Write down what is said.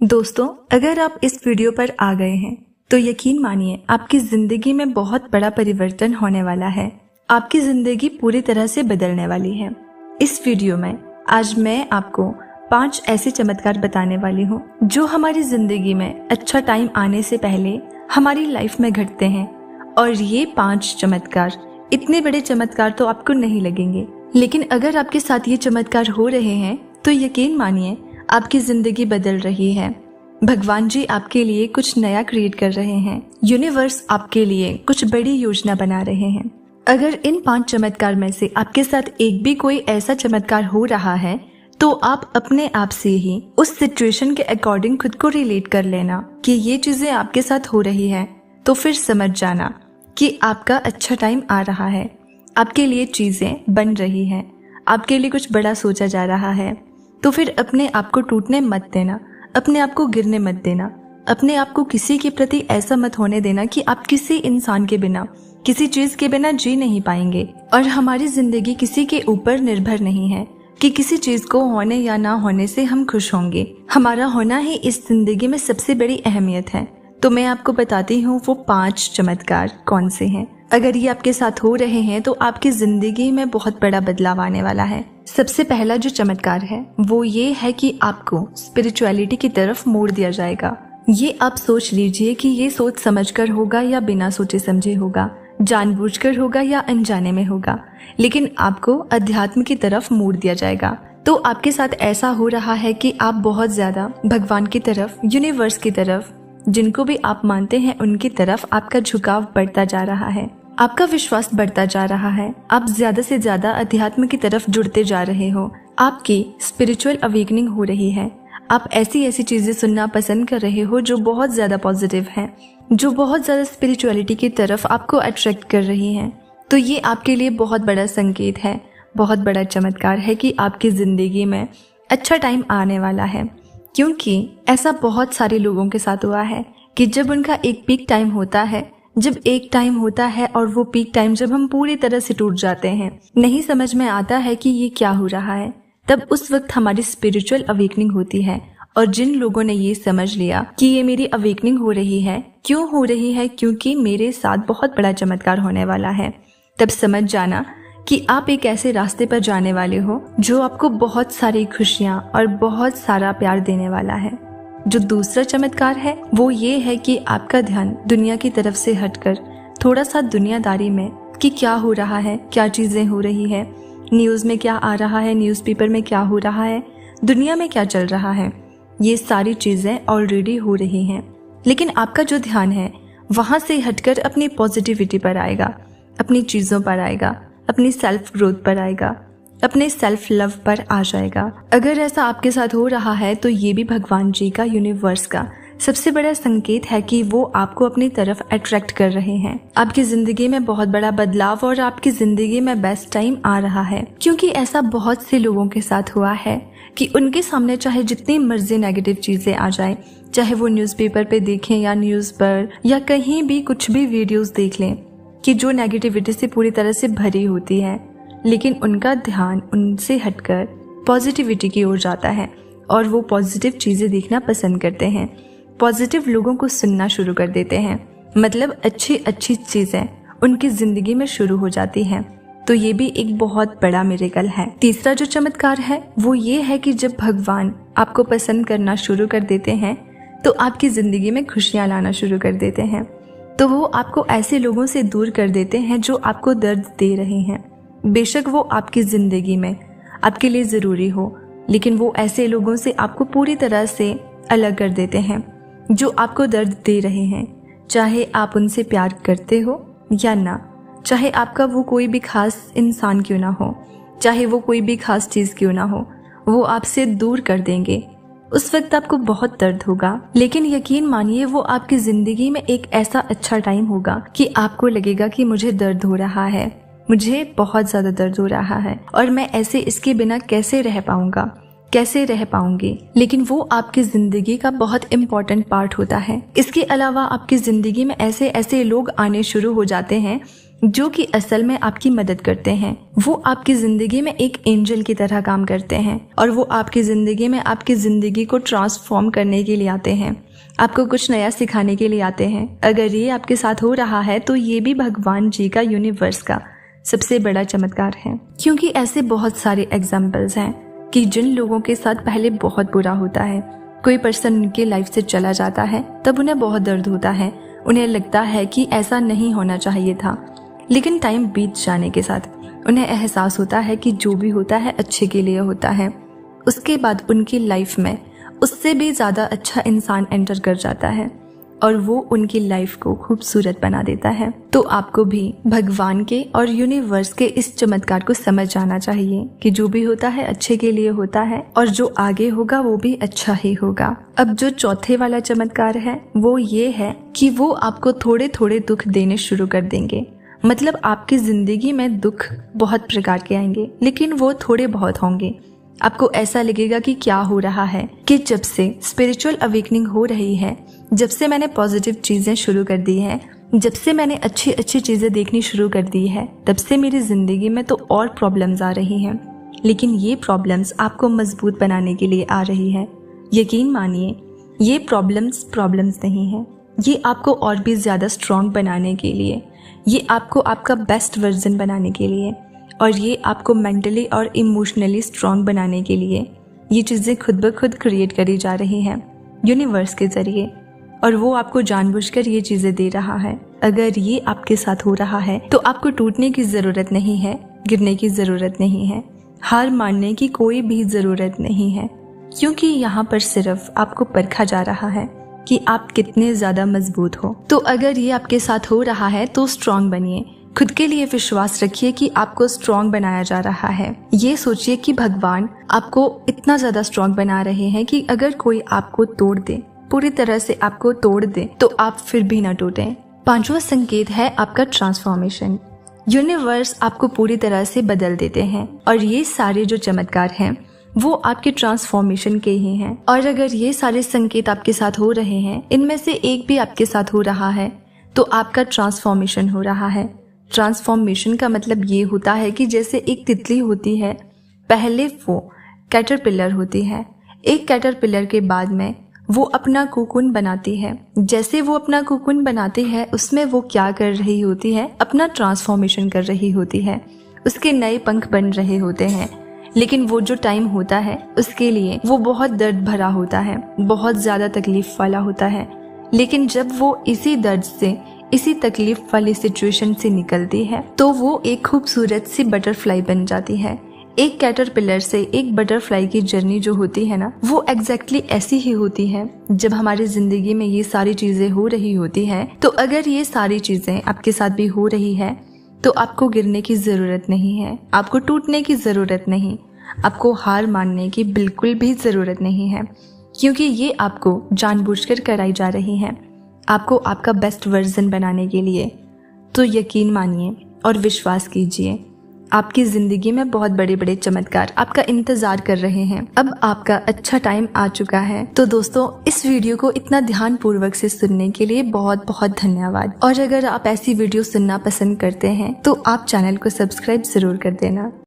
दोस्तों, अगर आप इस वीडियो पर आ गए हैं तो यकीन मानिए आपकी जिंदगी में बहुत बड़ा परिवर्तन होने वाला है। आपकी जिंदगी पूरी तरह से बदलने वाली है। इस वीडियो में आज मैं आपको 5 ऐसे चमत्कार बताने वाली हूँ जो हमारी जिंदगी में अच्छा टाइम आने से पहले हमारी लाइफ में घटते हैं। और ये 5 चमत्कार इतने बड़े चमत्कार तो आपको नहीं लगेंगे, लेकिन अगर आपके साथ ये चमत्कार हो रहे हैं तो यकीन मानिए आपकी जिंदगी बदल रही है। भगवान जी आपके लिए कुछ नया क्रिएट कर रहे हैं। यूनिवर्स आपके लिए कुछ बड़ी योजना बना रहे हैं। अगर इन 5 चमत्कार में से आपके साथ एक भी कोई ऐसा चमत्कार हो रहा है तो आप अपने आप से ही उस सिचुएशन के अकॉर्डिंग खुद को रिलेट कर लेना कि ये चीजें आपके साथ हो रही है, तो फिर समझ जाना कि आपका अच्छा टाइम आ रहा है। आपके लिए चीजें बन रही हैं, आपके लिए कुछ बड़ा सोचा जा रहा है। तो फिर अपने आप को टूटने मत देना, अपने आप को गिरने मत देना, अपने आप को किसी के प्रति ऐसा मत होने देना कि आप किसी इंसान के बिना, किसी चीज के बिना जी नहीं पाएंगे। और हमारी जिंदगी किसी के ऊपर निर्भर नहीं है कि किसी चीज को होने या ना होने से हम खुश होंगे। हमारा होना ही इस जिंदगी में सबसे बड़ी अहमियत है। तो मैं आपको बताती हूँ वो 5 चमत्कार कौन से हैं। अगर ये आपके साथ हो रहे हैं तो आपकी जिंदगी में बहुत बड़ा बदलाव आने वाला है। सबसे पहला जो चमत्कार है वो ये है कि आपको स्पिरिचुअलिटी की तरफ मोड़ दिया जाएगा। ये आप सोच लीजिए कि ये सोच समझकर होगा या बिना सोचे समझे होगा, जानबूझकर होगा या अनजाने में होगा, लेकिन आपको अध्यात्म की तरफ मोड़ दिया जाएगा। तो आपके साथ ऐसा हो रहा है कि आप बहुत ज्यादा भगवान की तरफ, यूनिवर्स की तरफ, जिनको भी आप मानते हैं उनकी तरफ आपका झुकाव बढ़ता जा रहा है। आपका विश्वास बढ़ता जा रहा है। आप ज्यादा से ज्यादा अध्यात्म की तरफ जुड़ते जा रहे हो। आपकी स्पिरिचुअल अवेकनिंग हो रही है। आप ऐसी ऐसी चीजें सुनना पसंद कर रहे हो जो बहुत ज्यादा पॉजिटिव हैं, जो बहुत ज्यादा स्पिरिचुअलिटी की तरफ आपको अट्रैक्ट कर रही हैं। तो ये आपके लिए बहुत बड़ा संकेत है, बहुत बड़ा चमत्कार है कि आपकी जिंदगी में अच्छा टाइम आने वाला है। क्योंकि ऐसा बहुत सारे लोगों के साथ हुआ है कि जब उनका एक पीक टाइम होता है, जब एक टाइम होता है और वो पीक टाइम जब हम पूरी तरह से टूट जाते हैं, नहीं समझ में आता है कि ये क्या हो रहा है, तब उस वक्त हमारी स्पिरिचुअल अवेकनिंग होती है। और जिन लोगों ने ये समझ लिया कि ये मेरी अवेकनिंग हो रही है, क्यों हो रही है, क्योंकि मेरे साथ बहुत बड़ा चमत्कार होने वाला है, तब समझ जाना कि आप एक ऐसे रास्ते पर जाने वाले हो जो आपको बहुत सारी खुशियां और बहुत सारा प्यार देने वाला है। जो दूसरा चमत्कार है वो ये है कि आपका ध्यान दुनिया की तरफ से हटकर थोड़ा सा दुनियादारी में कि क्या हो रहा है, क्या चीजें हो रही है, न्यूज में क्या आ रहा है, न्यूज़पेपर में क्या हो रहा है, दुनिया में क्या चल रहा है, ये सारी चीजें ऑलरेडी हो रही हैं। लेकिन आपका जो ध्यान है वहां से हटकर अपनी पॉजिटिविटी पर आएगा, अपनी चीजों पर आएगा, अपनी सेल्फ ग्रोथ पर आएगा, अपने सेल्फ लव पर आ जाएगा। अगर ऐसा आपके साथ हो रहा है तो ये भी भगवान जी का, यूनिवर्स का सबसे बड़ा संकेत है कि वो आपको अपनी तरफ अट्रैक्ट कर रहे हैं। आपकी जिंदगी में बहुत बड़ा बदलाव और आपकी जिंदगी में बेस्ट टाइम आ रहा है। क्योंकि ऐसा बहुत से लोगों के साथ हुआ है कि उनके सामने चाहे जितनी मर्जी नेगेटिव चीजें आ जाए, चाहे वो न्यूज़पेपर पे देखें या न्यूज पर या कहीं भी कुछ भी वीडियोस देख लें कि जो नेगेटिविटी से पूरी तरह से भरी होती है, लेकिन उनका ध्यान उनसे हटकर पॉजिटिविटी की ओर जाता है और वो पॉजिटिव चीजें देखना पसंद करते हैं, पॉजिटिव लोगों को सुनना शुरू कर देते हैं। मतलब अच्छी अच्छी चीजें उनकी जिंदगी में शुरू हो जाती हैं। तो ये भी एक बहुत बड़ा मिरेकल है। तीसरा जो चमत्कार है वो ये है कि जब भगवान आपको पसंद करना शुरू कर देते हैं तो आपकी जिंदगी में खुशियां लाना शुरू कर देते हैं। तो वो आपको ऐसे लोगों से दूर कर देते हैं जो आपको दर्द दे रहे हैं। बेशक वो आपकी जिंदगी में आपके लिए जरूरी हो, लेकिन वो ऐसे लोगों से आपको पूरी तरह से अलग कर देते हैं जो आपको दर्द दे रहे हैं। चाहे आप उनसे प्यार करते हो या ना, चाहे आपका वो कोई भी खास इंसान क्यों ना हो, चाहे वो कोई भी खास चीज क्यों ना हो, वो आपसे दूर कर देंगे। उस वक्त आपको बहुत दर्द होगा, लेकिन यकीन मानिए वो आपकी जिंदगी में एक ऐसा अच्छा टाइम होगा कि आपको लगेगा कि मुझे दर्द हो रहा है, मुझे बहुत ज्यादा दर्द हो रहा है और मैं ऐसे इसके बिना कैसे रह पाऊंगा, कैसे रह पाऊंगी। लेकिन वो आपकी जिंदगी का बहुत इम्पोर्टेंट पार्ट होता है। इसके अलावा आपकी जिंदगी में ऐसे ऐसे लोग आने शुरू हो जाते हैं जो कि असल में आपकी मदद करते हैं। वो आपकी जिंदगी में एक एंजल की तरह काम करते हैं और वो आपकी जिंदगी में आपकी जिंदगी को ट्रांसफॉर्म करने के लिए आते हैं, आपको कुछ नया सिखाने के लिए आते हैं। अगर ये आपके साथ हो रहा है तो ये भी भगवान जी का, यूनिवर्स का सबसे बड़ा चमत्कार है। क्योंकि ऐसे बहुत सारे एग्जाम्पल्स हैं कि जिन लोगों के साथ पहले बहुत बुरा होता है, कोई पर्सन उनकी लाइफ से चला जाता है, तब उन्हें बहुत दर्द होता है, उन्हें लगता है कि ऐसा नहीं होना चाहिए था। लेकिन टाइम बीत जाने के साथ उन्हें एहसास होता है कि जो भी होता है अच्छे के लिए होता है। उसके बाद उनकी लाइफ में उससे भी ज़्यादा अच्छा इंसान एंटर कर जाता है और वो उनकी लाइफ को खूबसूरत बना देता है। तो आपको भी भगवान के और यूनिवर्स के इस चमत्कार को समझ जाना चाहिए कि जो भी होता है अच्छे के लिए होता है और जो आगे होगा वो भी अच्छा ही होगा। अब जो चौथे वाला चमत्कार है वो ये है कि वो आपको थोड़े थोड़े दुख देने शुरू कर देंगे। मतलब आपकी जिंदगी में दुख बहुत प्रकार के आएंगे, लेकिन वो थोड़े बहुत होंगे। आपको ऐसा लगेगा कि क्या हो रहा है, कि जब से स्पिरिचुअल अवेकनिंग हो रही है, जब से मैंने पॉजिटिव चीजें शुरू कर दी है, जब से मैंने अच्छी अच्छी चीजें देखनी शुरू कर दी है, तब से मेरी जिंदगी में तो और प्रॉब्लम्स आ रही हैं। लेकिन ये प्रॉब्लम्स आपको मजबूत बनाने के लिए आ रही है। यकीन मानिए, ये प्रॉब्लम्स नहीं है, ये आपको और भी ज्यादा स्ट्रॉन्ग बनाने के लिए, ये आपको आपका बेस्ट वर्जन बनाने के लिए और ये आपको मेंटली और इमोशनली स्ट्रॉन्ग बनाने के लिए ये चीज़ें खुद ब खुद क्रिएट करी जा रही हैं यूनिवर्स के ज़रिए, और वो आपको जानबूझकर ये चीज़ें दे रहा है। अगर ये आपके साथ हो रहा है तो आपको टूटने की ज़रूरत नहीं है, गिरने की ज़रूरत नहीं है, हार मानने की कोई भी ज़रूरत नहीं है, क्योंकि यहाँ पर सिर्फ आपको परखा जा रहा है कि आप कितने ज़्यादा मजबूत हो। तो अगर ये आपके साथ हो रहा है तो स्ट्रॉन्ग बनिए, खुद के लिए विश्वास रखिए कि आपको स्ट्रॉन्ग बनाया जा रहा है। ये सोचिए कि भगवान आपको इतना ज़्यादा स्ट्रॉन्ग बना रहे हैं कि अगर कोई आपको तोड़ दे, पूरी तरह से आपको तोड़ दे, तो आप फिर भी ना टूटें। पांचवा संकेत है आपका ट्रांसफॉर्मेशन। यूनिवर्स आपको पूरी तरह से बदल देते हैं और ये सारे जो चमत्कार हैं वो आपके ट्रांसफॉर्मेशन के ही हैं। और अगर ये सारे संकेत आपके साथ हो रहे हैं, इनमें से एक भी आपके साथ हो रहा है, तो आपका ट्रांसफॉर्मेशन हो रहा है। ट्रांसफॉर्मेशन का मतलब ये होता है कि जैसे एक तितली होती है, पहले वो कैटरपिलर होती है, एक कैटरपिलर के बाद में वो अपना कोकून बनाती है। जैसे वो अपना कोकून बनाती है, उसमें वो क्या कर रही होती है, अपना ट्रांसफॉर्मेशन कर रही होती है, उसके नए पंख बन रहे होते हैं। लेकिन वो जो टाइम होता है उसके लिए वो बहुत दर्द भरा होता है, बहुत ज़्यादा तकलीफ वाला होता है। लेकिन जब वो इसी दर्द से, इसी तकलीफ वाली सिचुएशन से निकलती है, तो वो एक खूबसूरत सी बटरफ्लाई बन जाती है। एक कैटरपिलर से एक बटरफ्लाई की जर्नी जो होती है ना, वो एग्जैक्टली ऐसी ही होती है। जब हमारी जिंदगी में ये सारी चीजें हो रही होती हैं, तो अगर ये सारी चीजें आपके साथ भी हो रही है, तो आपको गिरने की जरूरत नहीं है, आपको टूटने की जरूरत नहीं, आपको हार मानने की बिल्कुल भी जरूरत नहीं है, क्योंकि ये आपको जानबूझकर कराई जा रही है, आपको आपका बेस्ट वर्जन बनाने के लिए। तो यकीन मानिए और विश्वास कीजिए, आपकी जिंदगी में बहुत बड़े बड़े चमत्कार आपका इंतजार कर रहे हैं। अब आपका अच्छा टाइम आ चुका है। तो दोस्तों, इस वीडियो को इतना ध्यान पूर्वक से सुनने के लिए बहुत बहुत धन्यवाद। और अगर आप ऐसी वीडियो सुनना पसंद करते हैं तो आप चैनल को सब्सक्राइब जरूर कर देना।